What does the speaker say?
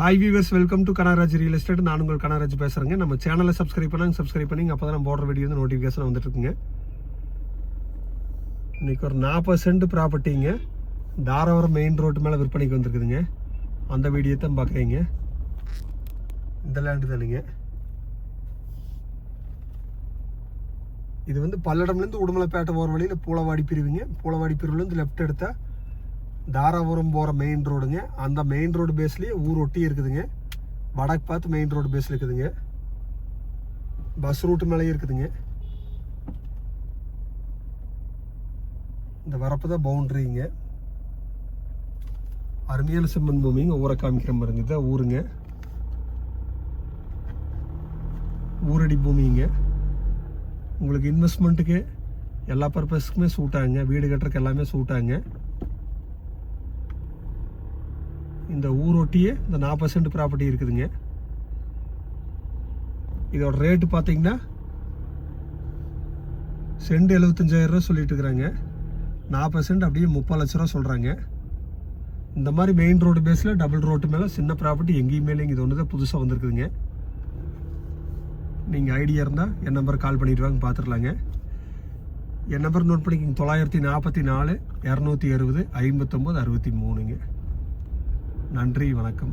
Hi viewers, welcome to Kanaraj real estate. நான் உங்கள் கனராஜ் பேசுகிறேங்க. நம்ம சேனலை சப்ஸ்கிரைப் பண்ணி அப்போ தான் நம்ம போடுற வீடியோ வந்து நோட்டிஃபிகேஷன் வந்துட்டு இருக்குங்க. இன்னைக்கு ஒரு 40 சென்ட் ப்ராப்பர்ட்டிங்க தாராபுரம் மெயின் ரோட்டு மேலே விற்பனைக்கு வந்துருக்குதுங்க. அந்த வீடியோ தான் பார்க்குறீங்க. இந்த லேண்டு தானுங்க. இது வந்து பல்லடம்லேருந்து உடுமலைப்பேட்டை போகிற வழியில் பூளவாடி பிரிவுங்க. பூளவாடி பிரிவுலேருந்து லெஃப்ட் எடுத்தால் தாராபுரம் போகிற மெயின் ரோடுங்க. அந்த மெயின் ரோடு பேஸ்லேயே ஊர் ஒட்டி இருக்குதுங்க. வடக்கு பார்த்து மெயின் ரோடு பேஸில் இருக்குதுங்க. பஸ் ரூட்டு மேலேயே இருக்குதுங்க. இந்த வரப்பு தான் பவுண்ட்ரிங்க. அருமையான செம்மண் பூமிங்க. ஊரை காமிக்கிற மாதிரி இதுதான் ஊருங்க. ஊரடி பூமிங்க. உங்களுக்கு இன்வெஸ்ட்மெண்ட்டுக்கு எல்லா பர்பஸ்க்குமே சூட் ஆகுங்க. வீடு கட்டுறதுக்கு எல்லாமே சூட் ஆகுங்க. இந்த ஊரொட்டியே இந்த 40 சென்ட் ப்ராப்பர்ட்டி இருக்குதுங்க. இதோட ரேட்டு பார்த்தீங்கன்னா சென்ட் 75,000 ரூபா சொல்லிட்டு இருக்கிறாங்க. 40 சென்ட் அப்படியே 30 லட்ச ரூபா சொல்கிறாங்க. இந்த மாதிரி மெயின் ரோடு பேஸில் டபுள் ரோட்டு மேலே சின்ன ப்ராப்பர்ட்டி எங்கேயுமே இல்லைங்க. இது ஒன்று தான் புதுசாக வந்திருக்குதுங்க. நீங்கள் ஐடியா இருந்தால் என் நம்பர் கால் பண்ணிட்டு வாங்க, பார்த்துடலாங்க. என் நம்பர் நோட் பண்ணிக்கிங்க. 944 260 59 63ங்க. நன்றி, வணக்கம்.